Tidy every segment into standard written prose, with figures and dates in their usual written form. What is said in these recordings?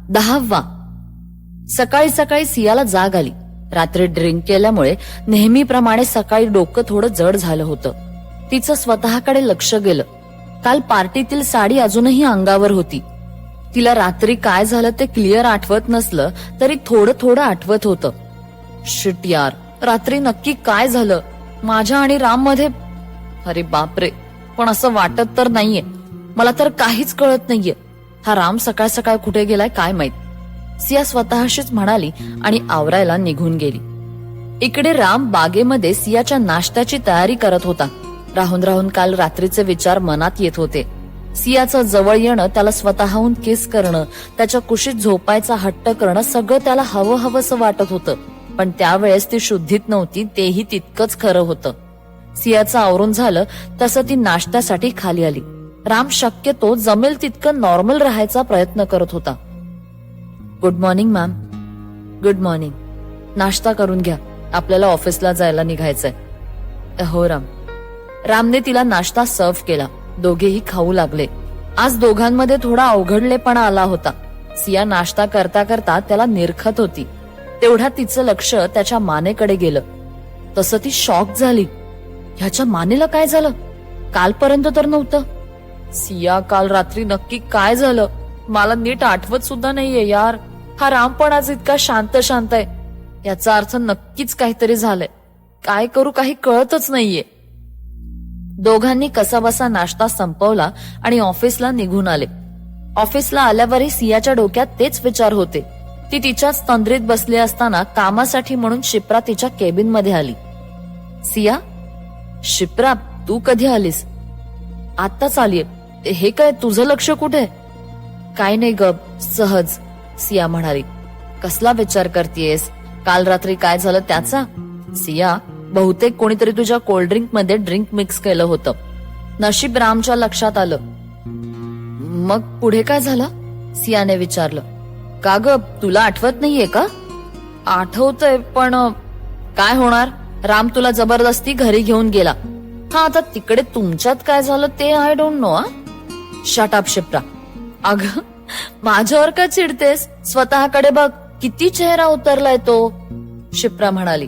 10वा. सकाळी सकाळी सियाला जाग आली. रात्री ड्रिंक केल्यामुळे नेहमीप्रमाणे सकाळी डोकं थोडं जड झालं होतं. तिचं स्वतःकडे लक्ष गेलं. काल पार्टीतील साडी अजूनही अंगावर होती. तिला रात्री काय झालं ते क्लिअर आठवत नसलं तरी थोडं थोडं आठवत होतं. शिट यार, रात्री नक्की काय झालं माझ्या आणि राम मध्ये? अरे बापरे, पण असं वाटत तर नाहीये. मला तर काहीच कळत नाहीये. हा राम सकाळ सकाळ कुठे गेलाय काय माहित, सिया स्वतःशीच म्हणाली आणि आवरायला निघून गेली. इकडे राम बागेमध्ये सियाच्या नाश्त्याची तयारी करत होता. राहून राहून काल रात्रीचे विचार मनात येत होते. सियाचं जवळ येणं, त्याला स्वतःहून किस करणं, त्याच्या कुशीत झोपायचा हट्ट करणं सगळं त्याला हवं हवंसं वाटत होतं. पण त्यावेळेस ती शुद्धीत नव्हती, तेही तितकंच खरं होतं. सियाचं आवरून झालं तसं ती नाश्त्यासाठी खाली आली. राम शक्यतो जमेल तितकं नॉर्मल राहायचा प्रयत्न करत होता. Good morning ma'am. Good morning. नाश्ता करून घ्या, आपल्याला ऑफिसला जायला निघायचंय. हो राम. रामने तिला नाश्ता सर्व्ह केला. दोघेही खाऊ लागले. आज दोघांमध्ये थोडा अवघडलेपणा आला होता. सिया नाश्ता करता करता त्याला निरखत होती. तेवढ्यात तिचं लक्ष त्याच्या मानेकडे गेलं. तसं ती शॉक झाली. ह्याच्या मानेला काय झालं? कालपर्यंत तर नव्हतं. सिया, काल रात्री नक्की काय झालं मला नीट आठवत सुद्धा नाहीये यार. हा राम पण आज इतका शांत शांत आहे. याचा अर्थ नक्कीच काहीतरी झालंय. काय करू काही कळतच नाहीये. दोघांनी कसाबसा नाश्ता संपवला आणि ऑफिसला निघून आले. ऑफिसला आल्यावरही सियाच्या डोक्यात तेच विचार होते. ती तिच्याच तंद्रीत बसली असताना कामासाठी म्हणून शिप्रा तिच्या केबिन मध्ये आली. सिया, शिप्रा तू कधी आलीस? आत्ताच आलीये. हे काय, तुझं लक्ष कुठे? काय नाही ग, सहज, सिया म्हणाली. कसला विचार करतेयस? काल रात्री काय झालं त्याचा? सिया, बहुतेक कोणीतरी तुझ्या कोल्ड्रिंक मध्ये ड्रिंक मिक्स केलं होतं. नशीब रामच्या लक्षात आलं. मग पुढे काय झालं? सियाने विचारलं. का ग, तुला आठवत नाहीये का? आठवतंय, पण काय होणार? राम तुला जबरदस्ती घरी घेऊन गेला. हा, आता तिकडे तुमच्यात काय झालं ते I don't know. Shut up Shipra. अगं, माझ्यावर का चिडतेस? स्वतःकडे बघ, किती चेहरा उतरलाय तो. शिप्रा म्हणाली.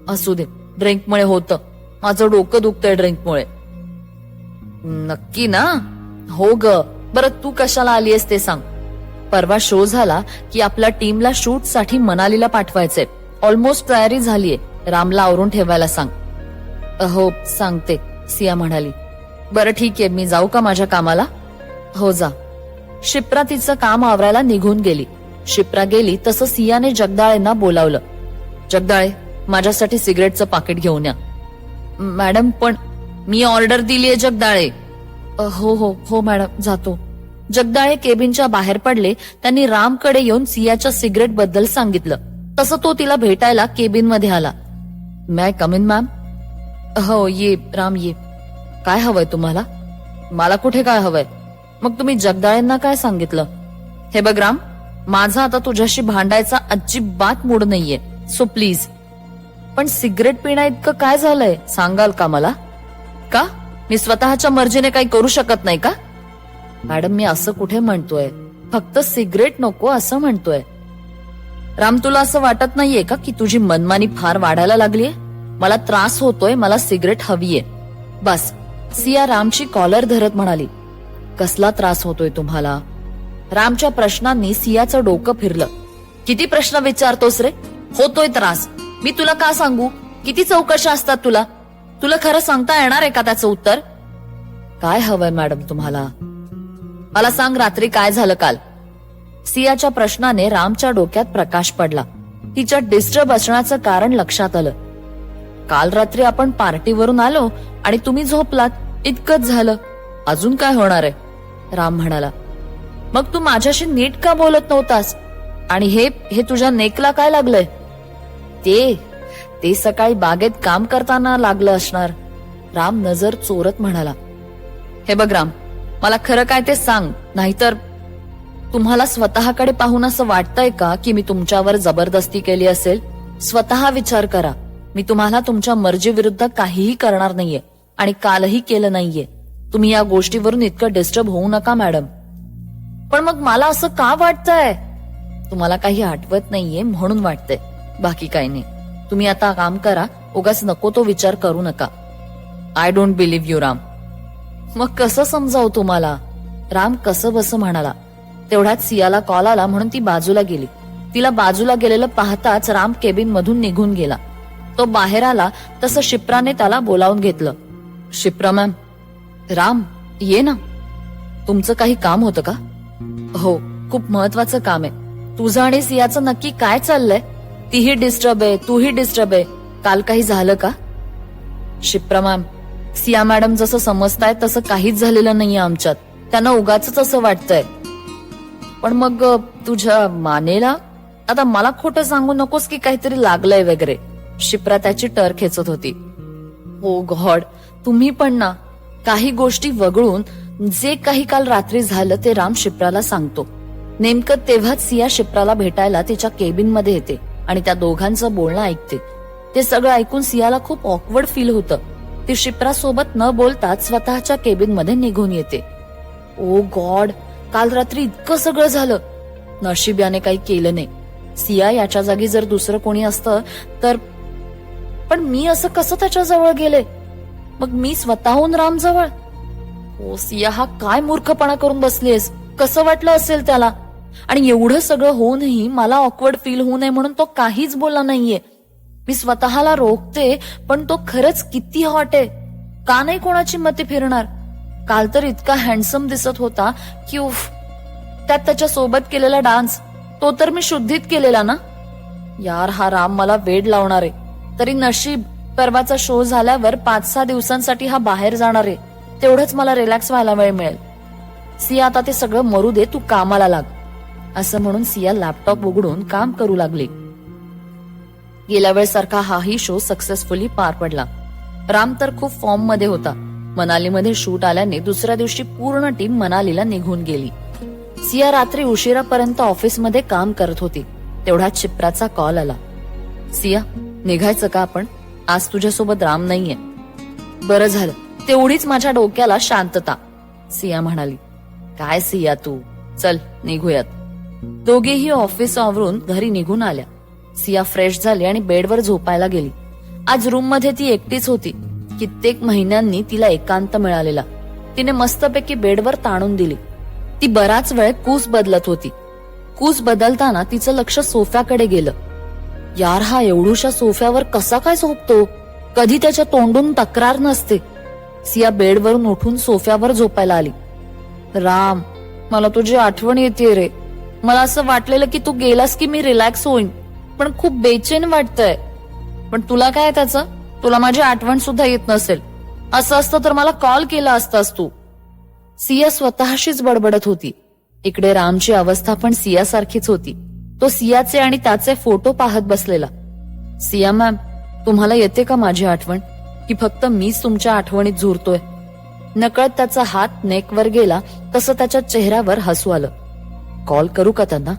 असू दे, ड्रिंकमुळे होतं. माझं डोकं दुखतंय ड्रिंकमुळे. नक्की ना? हो ग. बरं तू कशाला आलीयस ते सांग. परवा शो झाला की आपल्या टीमला शूट साठी मनालीला पाठवायचंय. ऑलमोस्ट तयारी झालीये. रामला आवरून ठेवायला सांग. हो सांगते, सिया म्हणाली. बरं ठीक आहे, मी जाऊ का माझ्या कामाला? हो जा. शिप्रा तिचं काम आवरायला निघून गेली. शिप्रा गेली तसं सियाने जगदाळेंना बोलावलं. जगदाळे, माझ्यासाठी सिगरेटचं पाकिट घेऊन या. मॅडम, पण मी ऑर्डर दिलीये जगदाळे. हो हो हो मॅडम, जातो. जगदाळे केबिनच्या बाहेर पडले. त्यांनी रामकडे येऊन सियाच्या सिगरेट बद्दल सांगितलं. तसं तो तिला भेटायला केबिन मध्ये आला. मॅ कम इन मॅम? हो ये राम ये. काय हवंय तुम्हाला? मला कुठे काय हवंय? मग तुम्ही जगदाळेंना काय सांगितलं? हे बघ राम, माझा आता तुझ्याशी भांडायचा अजिबात मूड नाहीये, सो प्लीज. पण सिगरेट पिण्या इतकं काय झालंय सांगाल का मला? का मी स्वतःच्या मर्जीने काही करू शकत नाही का? मॅडम, मी असं कुठे म्हणतोय, फक्त सिगरेट नको असं म्हणतोय. राम, तुला असं वाटत नाहीये का की तुझी मनमानी फार वाढायला लागलीये? मला त्रास होतोय, मला सिगरेट हवीये. बस. सिया रामची कॉलर धरत म्हणाली. कसला त्रास होतोय तुम्हाला? रामच्या प्रश्नांनी सियाचं डोकं फिरलं. किती प्रश्न विचारतोस रे? होतोय त्रास. मी तुला का सांगू? किती चौकशा असतात तुला? तुला खरं सांगता येणार आहे का त्याचं उत्तर? काय हवंय मॅडम तुम्हाला? मला सांग, रात्री काय झालं काल? सियाच्या प्रश्नाने रामच्या डोक्यात प्रकाश पडला. तिच्या डिस्टर्ब असण्याचं कारण लक्षात आलं. काल रात्री आपण पार्टीवरून आलो आणि तुम्ही झोपलात, इतकंच झालं. अजून काय होणार आहे? राम म्हणाला. मग तू माझ्याशी नीट का बोलत नव्हतास? आणि हे तुझ्या नेकला काय लागलंय? ते सकाळी बागेत काम करताना लागलं असणार. राम नजर चोरत म्हणाला. हे बघ राम, मला खरं काय ते सांग, नाहीतर. तुम्हाला स्वतःकडे पाहून असं वाटतंय का की मी तुमच्यावर जबरदस्ती केली असेल? स्वतः विचार करा. मी तुम्हाला तुमच्या मर्जी विरुद्ध काहीही करणार नाहीये आणि कालही केलं नाहीये. तुम्ही या गोष्टीवरून इतकं डिस्टर्ब होऊ नका मॅडम. पण मग मला असं का वाटतंय? तुम्हाला काही आठवत नाहीये म्हणून वाटतंय, बाकी काही नाही. तुम्ही आता काम करा, उगाच नको तो विचार करू नका. I don't believe you Ram. मग कसं समजावू तुम्हाला? राम कसं बसं म्हणाला. तेवढ्यात सियाला कॉल आला म्हणून ती बाजूला गेली. तिला बाजूला गेलेलं पाहताच राम केबिन मधून निघून गेला. तो बाहेर आला तसं शिप्राने त्याला बोलावून घेतलं. शिप्रा मॅम. राम ये ना. तुमचं काही काम होतं का? हो, खूप महत्वाचं काम आहे. तुझं आणि सियाचं नक्की काय चाललंय? तीही डिस्टर्ब आहे, तूही डिस्टर्ब आहे. काल काही झालं का? शिप्रा मॅम, सिया मॅडम जसं समजताय तसं काहीच झालेलं नाहीये आमच्यात. त्यांना उगाच असं वाटतंय. पण मग तुझ्या मानेला? आता मला खोटं सांगू नकोस की काहीतरी लागलंय वगैरे. शिप्रा त्याची टर खेचत होती. ओ गॉड, तुम्ही पण ना. काही गोष्टी वगळून जे काही काल रात्री झालं ते राम शिप्राला सांगतो. नेमकं तेव्हाच सिया शिप्राला भेटायला तिच्या केबिन मध्ये येते आणि त्या दोघांचं बोलणं ऐकते. ते सगळं ऐकून सियाला खूप ऑकवर्ड फील होतं. ती शिप्रा सोबत न बोलताच स्वतःच्या केबिन मध्ये निघून येते. ओ गॉड, काल रात्री इतकं सगळं झालं. नशीब याने काही केलं नाही. सिया याच्या जागी जर दुसरं कोणी असतं तर. पण मी असं कसं त्याच्या जवळ गेले? मग मी स्वतःहून राम जवळ? ओ सिया, हा काय मूर्खपणा करून बसलीस? कसं वाटलं असेल त्याला? आणि एवढं सगळं होऊनही मला ऑकवर्ड फील होऊ नये म्हणून तो काहीच बोलला नाहीये. मी स्वतःला रोखते, पण तो खरंच किती हॉट आहे. का नाही कोणाची मते फिरणार? काल तर इतका हँडसम दिसत होता की उफ. त्यात त्याच्या सोबत केलेला डान्स, तो तर मी शुद्धीत केलेला ना. यार, हा राम मला वेड लावणार आहे. तरी नशीब परवाचा शो झाल्यावर 5-6 दिवसांसाठी हा बाहेर जाणार आहे. तेवढंच मला रिलॅक्स व्हायला वेळ मिळेल. सिया, आता ते सगळं मरू दे, तू कामाला लाग. असं म्हणून सिया लॅपटॉप उघडून काम करू लागली. गेल्या वेळेसारखा हाही शो सक्सेसफुली पार पडला. राम तर खूप फॉर्म मध्ये होता. मनालीमध्ये शूट आल्याने दुसऱ्या दिवशी पूर्ण टीम मनालीला निघून गेली. सिया रात्री उशिरापर्यंत ऑफिसमध्ये काम करत होती. तेवढ्यात शिप्राचा कॉल आला. सिया, निघायचं का आपण? आज तुझ्यासोबत राम नाहीये. बरं झालं, तेवढीच माझ्या डोक्याला शांतता. सिया म्हणाली. काय सिया तू, चल निघूयात. दोघेही ऑफिस आवरून घरी निघून आल्या. सिया फ्रेश झाली आणि बेडवर झोपायला गेली. आज रूम मध्ये ती एकटीच होती. कित्येक महिन्यांनी तिला एकांत मिळालेला. तिने मस्तपैकी बेडवर ताणून दिली. ती बराच वेळ कूस बदलत होती. कूस बदलताना तिचं लक्ष सोफ्याकडे गेलं. यार, हा एवढूशा सोफ्यावर कसा काय झोपतो? कधी त्याच्या तोंडून तक्रार नसते. सिया बेडवरून उठून सोफ्यावर झोपायला आली. राम, मला तुझी आठवण येते रे. मला असं वाटलेलं की तू गेलास की मी रिलॅक्स होईन, पण खूप बेचैन वाटतंय. पण तुला काय त्याचं? तुला माझी आठवण सुद्धा येत नसेल. असं असतं तर मला कॉल केला असतास तू. सिया स्वतःशीच बडबडत होती. इकडे रामची अवस्था पण सियासारखीच होती. तो सियाचे आणि त्याचे फोटो पाहत बसलेला. सिया मॅम, तुम्हाला येते का माझी आठवण, की फक्त मीच तुमच्या आठवणीत झुरतोय? नकळत त्याचा हात नेकवर गेला तसं त्याच्या चेहऱ्यावर हसू आलं. कॉल करू का त्यांना?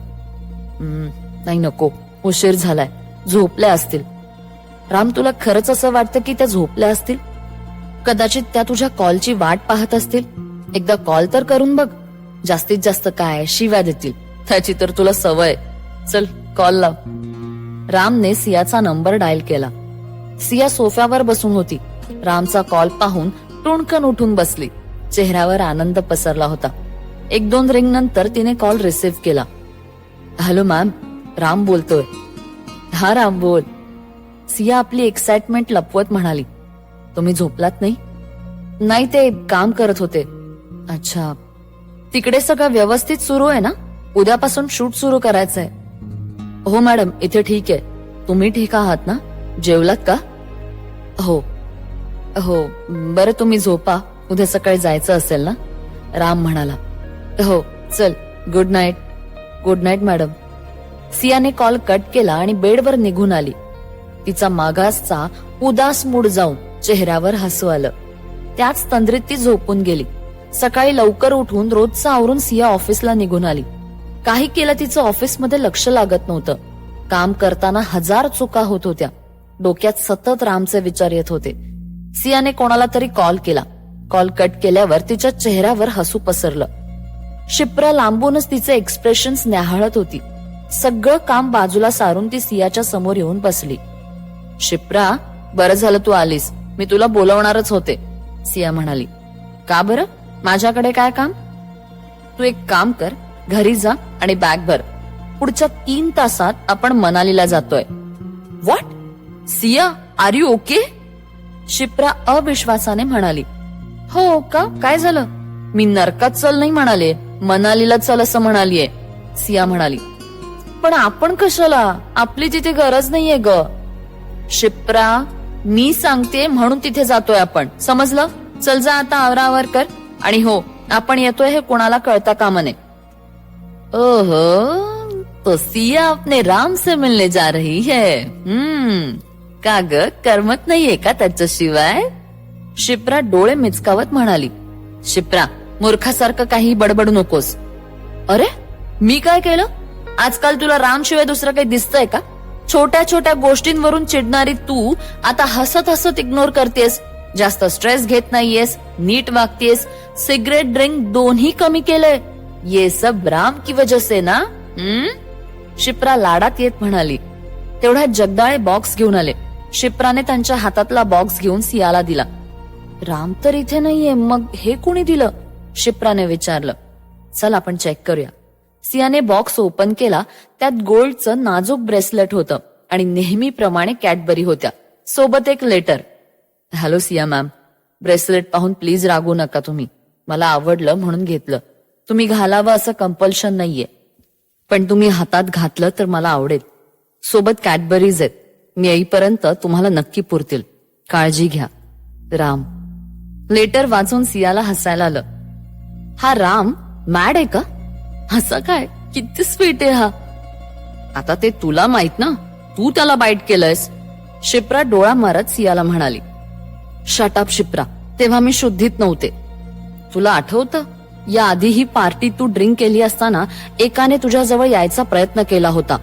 नाही, नको, उशीर झालाय, झोपल्या असतील. राम, तुला खरंच असं वाटतं की त्या झोपल्या असतील? कदाचित त्या तुझ्या कॉलची वाट पाहत असतील. एकदा कॉल तर करून बघ. जास्तीत जास्त काय शिव्या देतील, त्याची तर तुला सवय. चल कॉल लाव. रामने सियाचा नंबर डायल केला. सिया सोफ्यावर बसून होती. रामचा कॉल पाहून टुणकन उठून बसली. चेहऱ्यावर आनंद पसरला होता. 1-2 रिंग नंतर तिने कॉल रिसीव्ह केला. हॅलो मॅम, राम बोलतोय. हा राम, बोल. सिया आपली एक्साइटमेंट लपवत म्हणाली. तुम्ही झोपलात नाही? नाही, ते काम करत होते. अच्छा, तिकडे सगळं व्यवस्थित सुरू आहे ना? उद्यापासून शूट सुरू करायचंय. हो मॅडम, इथे ठीक आहे. तुम्ही ठीक आहात ना? जेवलात का? हो हो. बरं, तुम्ही झोपा, उद्या सकाळी जायचं असेल ना? राम म्हणाला. हो, चल, good night. Good night madam. सियाने कॉल कट केला आणि बेडवर निघून आली. तिचा मागासचा उदास मूड जाऊन चेहऱ्यावर हसू आलं. त्याच तंद्रीत ती झोपून गेली. सकाळी लवकर उठून रोजचं आवरून सिया ऑफिसला निघून आली. काही केलं तिचं ऑफिसमध्ये लक्ष लागत नव्हतं. काम करताना 1000 चुका होत होत्या. डोक्यात सतत रामचे विचार येत होते. सियाने कोणाला तरी कॉल केला. कॉल कट केल्यावर तिच्या चेहऱ्यावर हसू पसरलं. शिप्रा लांबूनच तिचे एक्सप्रेशन्स न्याहाळत होती. सगळं काम बाजूला सारून ती सियाच्या समोर येऊन बसली. शिप्रा, बरं झालं तू आलीस. मी तुला बोलवणारच होते, सिया म्हणाली. का बरं? माझ्याकडे काय काम? तू एक काम कर, घरी जा आणि बॅग भर. पुढच्या 3 तासात आपण मनालीला जातोय. What? Siya, are you okay? Shipra अविश्वासाने म्हणाली. हो का, काय झालं? मी नरकात चल नाही म्हणाले, मनालीला चल असं म्हणालीये, सिया म्हणाली. पण आपण कशाला? आपली तिथे गरज नाहीये ग. शिप्रा, मी सांगते म्हणून तिथे जातोय आपण, समजलं? चल जा आता, आवरावर कर. आणि हो, आपण येतोय हे कोणाला कळता कामा नये. ओहो, तो सिया अपने राम से मिलने जा रही है. का ग, करमत नाहीये का त्याच्याशिवाय? शिप्रा डोळे मिचकावत म्हणाली. शिप्रा, मूर्खासारखं काही बडबडू नकोस. अरे, मी काय केलं? आजकाल तुला रामशिवाय दुसरं काही दिसतंय का? छोट्या छोट्या गोष्टींवरून चिडणारी तू आता हसत हसत इग्नोर करतेस, जास्त स्ट्रेस घेत नाहीयेस, नीट वागतेस, सिगरेट ड्रिंक दोन्ही कमी केलंय. ये सब राम की वजह से ना? शिप्रा लाडात येत म्हणाली. तेवढ्यात जगदाळे बॉक्स घेऊन आले. शिप्राने त्यांच्या हातातला बॉक्स घेऊन सियाला दिला. राम तर इथे नाहीये, मग हे कोणी दिलं? शिप्राने विचारलं. चल आपण चेक करूया. सियाने बॉक्स ओपन केला. त्यात गोल्डचं नाजूक ब्रेसलेट होतं आणि नेहमीप्रमाणे कॅडबरी होत्या, सोबत एक letter. Hello Siya ma'am, bracelet पाहून प्लीज रागू नका तुम्ही. मला आवडलं म्हणून घेतलं. तुम्ही घालावं असं कंपल्शन नाहीये, पण तुम्ही हातात घातलं तर मला आवडेल. सोबत कॅडबरीज आहेत. मी येईपर्यंत तुम्हाला नक्की पुरतील. काळजी घ्या. राम. लेटर वाचून सियाला हसायला आलं. हा राम मॅड आहे का? असं काय, किती स्वीट आहे हा. आता ते तुला माहित ना, तू त्याला बाईट केलंयस. शिप्रा डोळा मारत सियाला म्हणाली. शट अप शिप्रा, तेव्हा मी शुद्धीत नव्हते. तुला आठवतं, या आधी ही पार्टी तू ड्रिंक केली असताना एकाने तुझ्याजवळ यायचा प्रयत्न केला होता.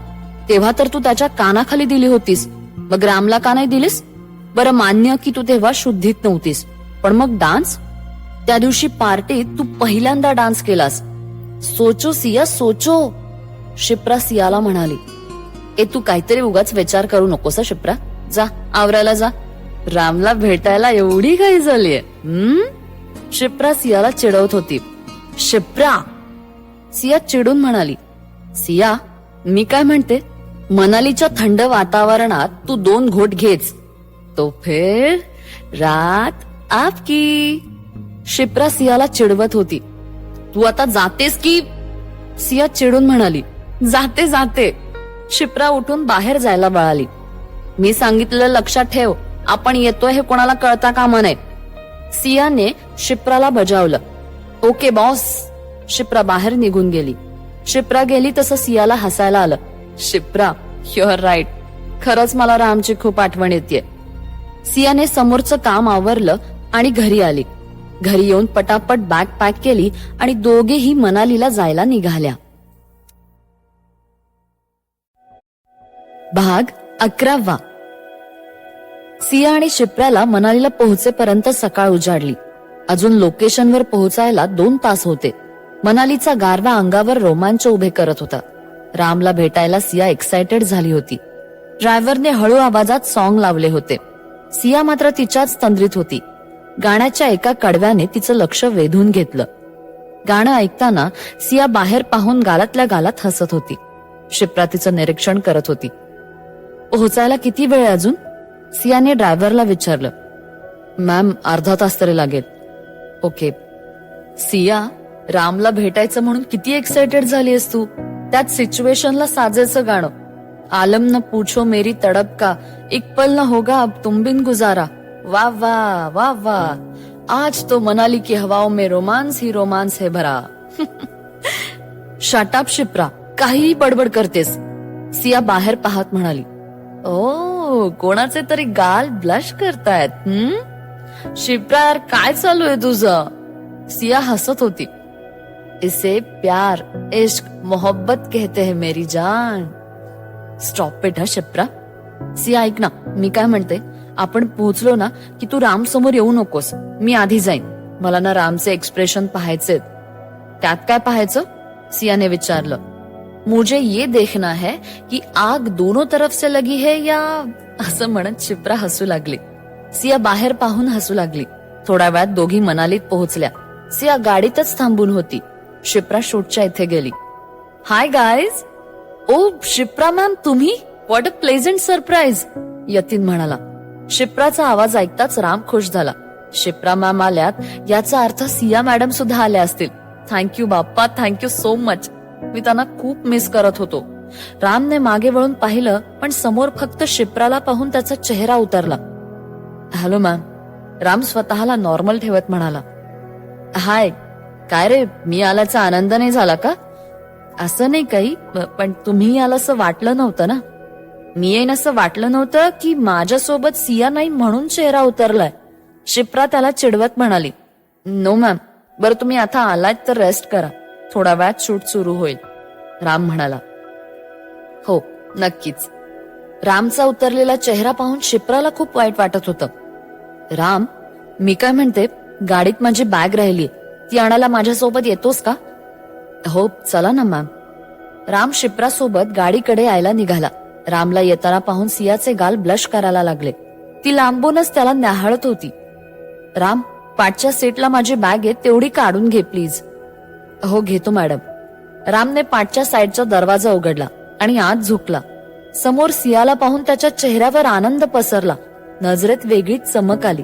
तेव्हा तर तू त्याच्या कानाखाली दिली होतीस, मग रामला का नाही दिलीस? बरं, मान्य की तू तेव्हा शुद्धीत नव्हतीस, पण मग डान्स? त्या दिवशी पार्टीत तू पहिल्यांदा डान्स केलास. सोचो सिया, सोचो, शिप्रा सियाला म्हणाली. तू काहीतरी उगाच विचार करू नकोस शिप्रा. जा, आवरायला जा. रामला भेटायला एवढी घाई झालीये. शिप्रा सियाला चिडवत होती. शिप्रा, सिया चिडून म्हणाली. सिया, मी काय म्हणते, मनालीच्या थंड वातावरणात तू 2 घोट घेच, तो फिर रात आपकी. शिप्रा सियाला चिडवत होती. तू आता जातेस की? सिया चिडून म्हणाली. जाते जाते. शिप्रा उठून बाहेर जायला वळाली. मी सांगितलेलं लक्षात ठेव, आपण येतोय हे कोणाला कळता कामा नये. सियाने शिप्राला बजावलं. Okay boss. शिप्रा बाहेर निघून गेली. शिप्रा गेली तसं सियाला हसायला आलं. Shipra, you are right. खरंच मला रामची खूप आठवण येते. सियाने समोरचं काम आवरलं आणि घरी आली. घरी येऊन पटापट बॅग पॅक केली आणि दोघेही मनालीला जायला निघाल्या. भाग 11. सिया आणि शिप्राला मनालीला पोहोचेपर्यंत सकाळ उजाडली. अजून लोकेशनवर पोहोचायला 2 तास होते. मनालीचा गारवा अंगावर रोमांच उभे करत होता. रामला भेटायला सिया एक्सायटेड झाली होती. ड्रायव्हरने हळू आवाजात सॉन्ग लावले होते. सिया मात्र तिच्याच तंद्रीत होती. गाण्याच्या एका कडव्याने तिचं लक्ष वेधून घेतलं. गाणं ऐकताना सिया बाहेर पाहून गालातल्या गालात हसत होती. शिप्रा तिचं निरीक्षण करत होती. पोहोचायला किती वेळ अजून? सियाने ड्रायव्हरला विचारलं. मॅम, अर्धा तास तरी लागेल. ओके. सिया, रामला भेटायचं म्हणून किती एक्सायटेड झालीयस तू. त्यात सिच्युएशनला साजेचं गाणं. आलम न पूछो मेरी तड़प का, एक पल न होगा अब तुम बिन गुजारा. वाह वाह वाह वाह, आज तो मनाली की हवाओं में रोमांस ही रोमांस है भरा. शट अप शिप्रा, काहीही बडबड करतेस. सिया बाहेर पाहत म्हणाली. ओ, कोणाचे तरी गाल ब्लश करतायत. शिप्रा यार, काय चालू आहे तुझं? सिया हसत होती. इसे प्यार, इश्क, मोहब्बत कहते हैं मेरी जान. Stop it. शिप्रा. सिया ऐक ना, मी काय म्हणते, आपण पोहोचलो ना की तू राम समोर येऊ नकोस. मी आधी जाईन. मला ना रामचे एक्सप्रेशन पाहायचे. त्यात काय पाहायचं? सियाने विचारलं. मुझे ये देखना है की आग दोनों तरफ से लगी है या, असं म्हणत शिप्रा हसू लागली. सिया बाहेर पाहून हसू लागली. थोड्या वेळात दोघी मनालीत पोहोचल्या. सिया गाडीतच थांबून होती. शिप्रा शूटच्या इथे गेली. Hi guys. Oh Shipra ma'am, तुम्ही? What a pleasant surprise, Yatin म्हणाला. शिप्राचा आवाज ऐकताच राम खुश झाला. शिप्रा मॅम आल्यात याचा अर्थ सिया मॅडम सुद्धा आल्या असतील. थँक्यू बाप्पा, थँक्यू सो मच. मी त्यांना खूप मिस करत होतो. रामने मागे वळून पाहिलं, पण समोर फक्त शिप्राला पाहून त्याचा चेहरा उतरला. हॅलो मॅम, राम स्वतःला नॉर्मल ठेवत म्हणाला. हाय. काय रे, मी आल्याचा आनंद नाही झाला का? असं नाही काही, पण तुम्ही आलं असं वाटलं नव्हतं ना. मी येईन असं वाटलं नव्हतं की माझ्यासोबत सिया नाही म्हणून चेहरा उतरलाय, शिप्रा त्याला चिडवत म्हणाली. नो मॅम, बरं तुम्ही आता आलात तर रेस्ट करा, थोडा वेळात शूट सुरू होईल, राम म्हणाला. हो नक्कीच. रामचा उतरलेला चेहरा पाहून शिप्राला खूप वाईट वाटत होतं. राम, मी काय म्हणते, गाडीत माझी बॅग राहिली, ती आणायला माझ्यासोबत येतोस का? हो चला ना मॅम. राम शिप्रा सोबत गाडीकडे यायला निघाला. रामला येताना पाहून सियाचे गाल ब्लश करायला लागले. ती लांबूनच त्याला न्याहाळत होती. राम, पाठच्या सीटला माझी बॅग आहे, तेवढी काढून घे प्लीज. हो घेतो मॅडम. रामने पाठच्या साईडचा दरवाजा उघडला आणि आत झुकला. समोर सियाला पाहून त्याच्या चेहऱ्यावर आनंद पसरला. नजरेत वेगळीच चमक आली.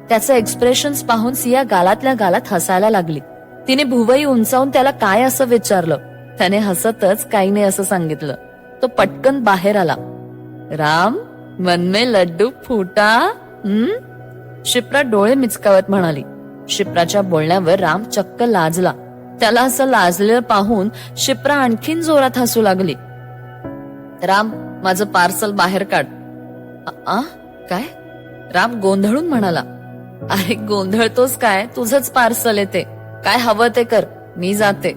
त्याचं एक्सप्रेशन्स पाहून सिया गालातल्या गालात हसायला लागली. तिने भुवई उंचावून त्याला काय असं विचारलं. त्याने हसतच काही नाही असं सांगितलं. तो पटकन बाहेर आला. राम, मन में लड्डू फुटा. शिप्रा डोळे मिचकावत म्हणाली. शिप्राच्या बोलण्यावर राम चक्क लाजला. त्याला असं लाजलेलं पाहून शिप्रा आणखीन जोरात हसू लागली. राम, माझं पार्सल बाहेर काढ. काय? राम गोंधळून म्हणाला. अरे गोंधळतोस काय, तुझंच पार्सल येते, काय हवं ते कर, मी जाते.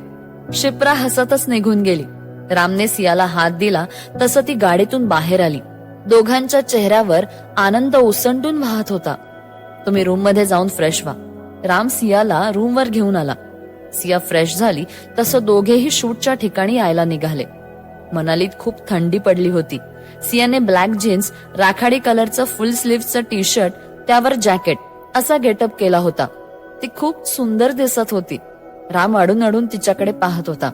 शिप्रा हसतच निघून गेली. रामने सियाला हात दिला तसं ती गाडीतून बाहेर आली. दोघांच्या चेहऱ्यावर आनंद ओसंडून वाहत होता. तुम्ही रूम मध्ये जाऊन फ्रेश व्हा. राम सियाला रूमवर घेऊन आला. सिया फ्रेश झाली तसं दोघेही शूटच्या ठिकाणी यायला निघाले. मनालीत खूप थंडी पडली होती. सियाने ब्लॅक जीन्स, राखाडी कलरचं फुल स्लीव्हचं टी शर्ट, त्यावर जॅकेट असा गेटअप केला होता. ती खूप सुंदर दिसत होती. राम अडून अडून तिच्याकडे पाहत होता.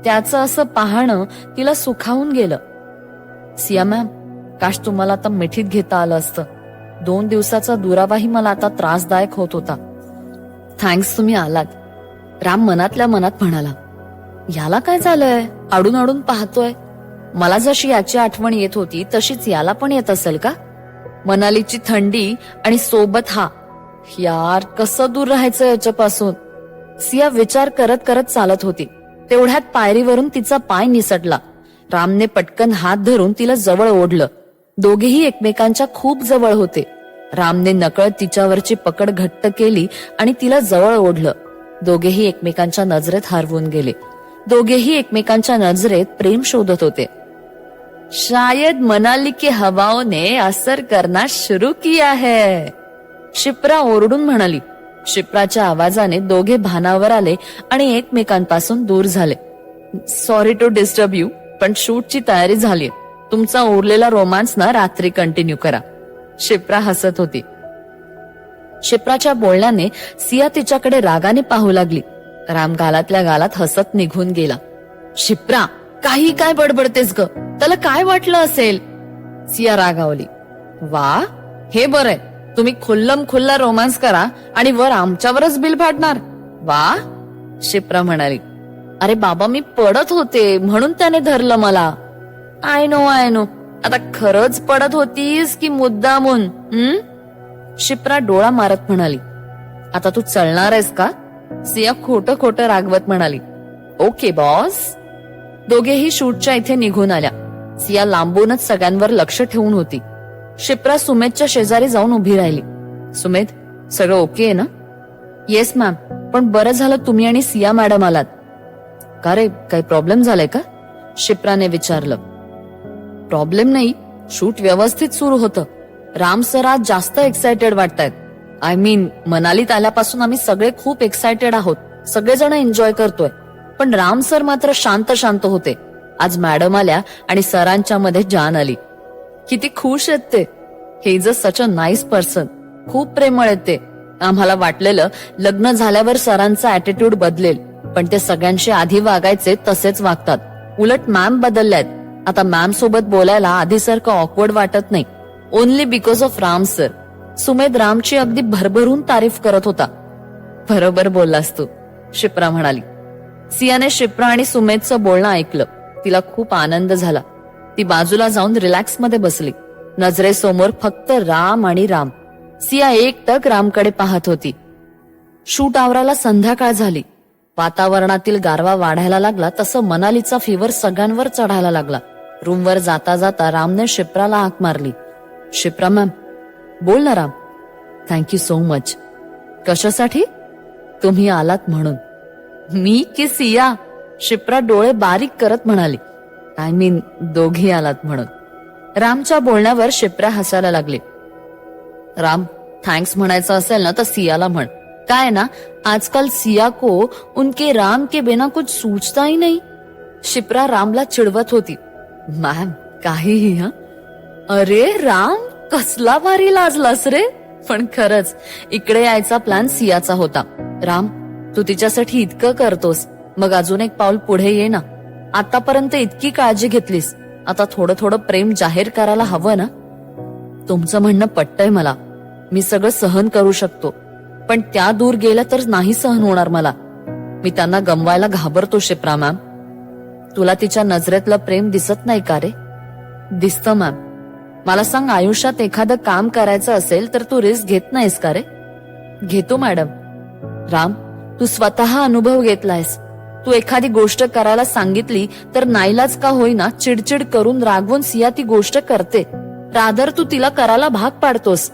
त्याचं असं पाहणं तिला सुखावून गेलं. सिया मॅम, काश तुम्हाला आता मिठीत घेता आलं असतं. 2 दिवसाचा दुरावाही मला आता त्रासदायक होत होता. थँक्स, तुम्ही आलात. राम मनातल्या मनात म्हणाला. याला काय झालंय, अडून अडून पाहतोय. मला जशी याची आठवण येत होती तशीच याला पण येत असेल का? मनालीची थंडी आणि सोबत हा. यार, कसं दूर राहायचं याच्यापासून. सिया विचार करत करत चालत होती. तेवढ्यात पायरीवरून तिचा पाय निसटला. रामने पटकन हात धरून तिला जवळ ओढलं. दोघेही एकमेकांच्या खूप जवळ होते. रामने नकळत तिच्यावरची पकड घट्ट केली आणि तिला जवळ ओढलं. दोघेही एकमेकांच्या नजरेत हरवून गेले. दोघेही एकमेकांच्या नजरेत प्रेम शोधत होते. शायद मनाली की हवाओं ने असर करना शुरू किया है, शिप्रा ओरडून म्हणाली. शिप्राच्या आवाजाने दोघे भानावर आले आणि एकमेकांपासून दूर झाले. सॉरी टू डिस्टर्ब यू, पण शूटची तयारी झालीय. तुमचा उरलेला रोमांस ना रात्री कंटिन्यू करा. शिप्रा हसत होती. शिप्राच्या बोलण्याने सिया तिच्याकडे रागाने पाहू लागली. राम गालातल्या गालात हसत निघून गेला. शिप्रा, काही काय बडबडतेस ग, त्याला काय वाटलं असेल? सिया रागावली. वा, हे बरंय, तुम्ही खुल्लम खुल्ला रोमांस करा आणि वर आमच्यावरच बिल फाडणार. वा, शिप्रा म्हणाली. अरे बाबा, मी पडत होते म्हणून त्याने धरलं मला. I know. आता खरंच पडत होतीस की मुद्दामून? शिप्रा डोळा मारत म्हणाली. आता तू चलणार आहेस का? सिया खोटं खोटं रागवत म्हणाली. Okay boss. दोघेही शूटच्या इथे निघून आल्या. सिया लांबूनच सगळ्यांवर लक्ष ठेवून होती. शिप्रा सुमेधच्या शेजारी जाऊन उभी राहिली. सुमेध, सगळं ओके आहे ना? येस मॅम, पण बरं झालं तुम्ही आणि सिया मॅडम आलात. का रे, काही प्रॉब्लेम झालाय का? शिप्राने विचारलं. प्रॉब्लेम नाही, शूट व्यवस्थित सुरू होतं. राम सर आज जास्त एक्सायटेड वाटतायत. आय मीन, मनालीत आल्यापासून आम्ही सगळे खूप एक्सायटेड आहोत. सगळेजण एन्जॉय करतोय. पण राम सर मात्र शांत शांत होते. आज मॅडम आल्या आणि सरांच्या मध्ये जान आली. किती खुश आहेत ते. हे is such a nice person. खूप प्रेमळ आहेत ते. आम्हाला वाटलेलं लग्न झाल्यावर सरांचा ऍटिट्यूड बदलेल, पण ते सगळ्यांशी आधी वागायचे तसेच वागतात. उलट मॅम बदलल्यात. आता मॅम सोबत बोलायला आधीसारखं ऑकवर्ड वाटत नाही. Only because of Ram sir. Sumedh रामची अगदी भरभरून तारीफ करत होता. बरोबर बोललास तू, शिप्रा म्हणाली. सियाने शिप्रा आणि सुमेधचं बोलणं ऐकलं. तिला खूप आनंद झाला. ती बाजूला जाऊन रिलॅक्स मध्ये बसली. नजरेसमोर फक्त राम आणि राम. सिया एकटक रामकडे पाहत होती. शूट आवराला संध्याकाळ झाली. वातावरणातील गारवा वाढायला लागला तसं मनालीचा फीवर सगळ्यांवर चढायला लागला. रूमवर जाता जाता रामने शिप्राला हाक मारली. शिप्रा मॅम. बोल ना राम. Thank you so much. कशासाठी? तुम्ही आलात म्हणून. मी की सिया? शिप्रा डोळे बारीक करत म्हणाली. आय मीन दोघी आलात म्हणून. रामच्या बोलण्यावर शिप्रा हसायला लागली. राम, थँक्स म्हणायचं असेल ना तर सियाला म्हण. काय ना, आजकाल सिया को उनके राम के बिना कुछ सूझता ही नहीं. शिप्रा रामला चिडवत होती. मॅम काहीही. हा अरे राम, कसला भारी लाजलास रे. पण खरंच इकडे यायचा प्लॅन सियाचा होता. राम, तू तिच्यासाठी इतकं करतोस, मग अजून एक पाऊल पुढे ये ना. आतापर्यंत इतकी काळजी घेतलीस, आता थोडं थोडं प्रेम जाहीर करायला हवं ना. तुमचं म्हणणं पटतंय मला. मी सगळं सहन करू शकतो, पण त्या दूर गेल्या तर नाही सहन होणार मला. मी त्यांना गमवायला घाबरतो शिप्रा मॅम. तुला तिच्या नजरेतलं प्रेम दिसत नाही का रे? दिसतं मॅम. मला सांग, आयुष्यात एखादं काम करायचं असेल तर तू रिस्क घेत नाहीस का रे? घेतो मॅडम. राम, तू स्वतः अनुभव घेतलायस. तू एखादी गोष्ट करायला सांगितली तर नाईलाज का होईना चिडचिड करून रागवून सिया ती गोष्ट करते. रादर तू तिला करायला भाग पाडतोस.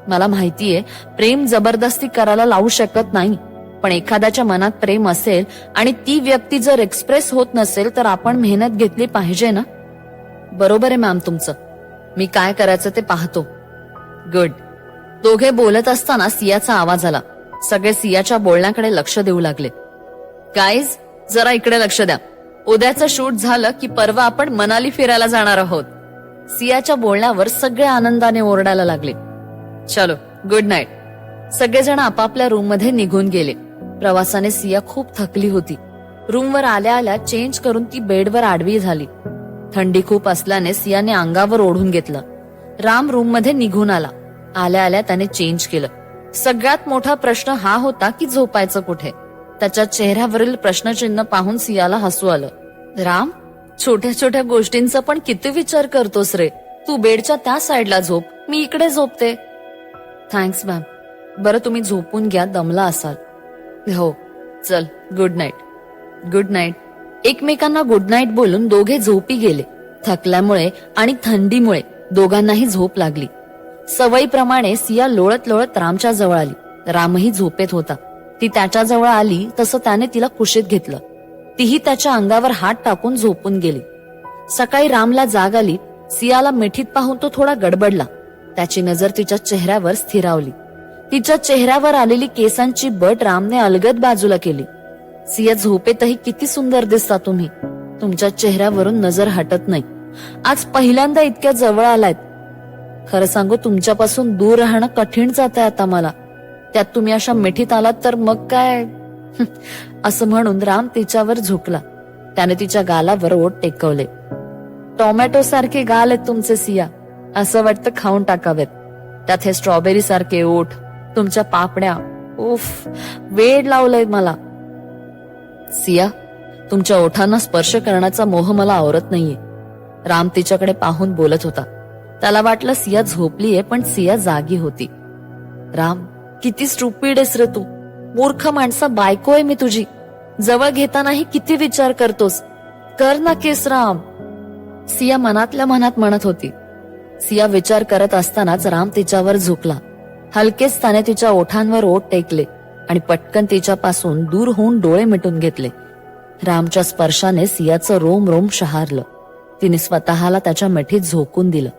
मला माहितीये प्रेम जबरदस्ती करायला लावू शकत नाही, पण एखाद्याच्या मनात प्रेम असेल आणि ती व्यक्ती जर एक्सप्रेस होत नसेल तर आपण मेहनत घेतली पाहिजे ना. बरोबर आहे मॅम तुमचं. मी काय करायचं ते पाहतो. गुड. दोघे बोलत असताना सियाचा आवाज आला. सगळे सियाच्या बोलण्याकडे लक्ष देऊ लागले. गाईज, जरा इकडे लक्ष द्या. उद्याचं शूट झालं की परवा आपण मनाली फिरायला जाणार आहोत. सियाच्या बोलण्यावर सगळे आनंदाने ओरडायला लागले. चलो, गुड नाईट. सगळेजण आपापल्या रूम मध्ये निघून गेले. प्रवासाने सिया खूप थकली होती. रूमवर आल्या आल्या चेंज करून ती बेडवर आडवी झाली. थंडी खूप असल्याने सियाने अंगावर ओढून घेतलं. राम रूम मध्ये निघून आला. आल्या आल्या त्याने चेंज केलं. सगळ्यात मोठा प्रश्न हा होता की झोपायचं कुठे. त्याच्या चेहऱ्यावरील प्रश्नचिन्ह पाहून सियाला हसू आलं. राम, छोट्या छोट्या गोष्टींचा पण किती विचार करतोस रे. तू बेडच्या त्या साईडला झोप, मी इकडे झोपते. Thanks ma'am. बरं तुम्ही झोपून घ्या, दमला असाल. हो, चल, गुड नाईट. Good night. एकमेकांना गुड नाईट बोलून दोघे झोपी गेले. थकल्यामुळे आणि थंडीमुळे दोघांनाही झोप लागली. सवयीप्रमाणे सिया लोळत लोळत रामच्या जवळ आली. रामही झोपेत होता. ती त्याच्या जवळ आली तसं त्याने तिला कुशीत घेतलं. तीही त्याच्या अंगावर हात टाकून झोपून गेली. सकाळी रामला जाग आली. सियाला मिठीत पाहून तो थोडा गडबडला. त्याची नजर तिच्या चेहऱ्यावर स्थिरावली. तिच्या चेहऱ्यावर आलेली केसांची बट रामने अलगद बाजूला केली. सिया, झोपेतही किती सुंदर दिसता तुम्ही. तुमच्या चेहऱ्यावरून नजर हटत नाही. आज पहिल्यांदा इतक्या जवळ आलायत. खरं सांगू, तुमच्यापासून दूर राहणं कठीण जातंय आता मला. त्यात तुम्ही अशा मिठीत आलात तर मग काय. असं म्हणून राम तिच्यावर झुकला. त्याने तिच्या गालावर ओठ टेकवले. टोमॅटो सारखे गाल आहेत तुमचे सिया. असं वाटतं खाऊन टाकावेत. त्यात हे स्ट्रॉबेरी सारखे ओठ, तुमच्या पापड्या. उफ, वेड लावलंय मला. सिया, तुमच्या ओठांना स्पर्श करण्याचा मोह मला आवरत नाहीये. राम तिच्याकडे पाहून बोलत होता. त्याला वाटलं सिया झोपलीये, पण सिया जागी होती. राम, किती स्टुपिड आहेस रे तू. मूर्ख माणसा, बायको आहे मी तुझी. जवळ घेतानाही किती विचार करतोस. कर ना किस राम. सिया मनातल्या मनात म्हणत होती. सिया विचार करत असतानाच राम तिच्यावर झुकला. हलकेच त्याने तिच्या ओठांवर ओठ टेकले आणि पटकन तिच्यापासून दूर होऊन डोळे मिटून घेतले. रामच्या स्पर्शाने सियाचं रोम रोम शहारलं. तिने स्वतःला त्याच्या मिठीत झोकून दिलं.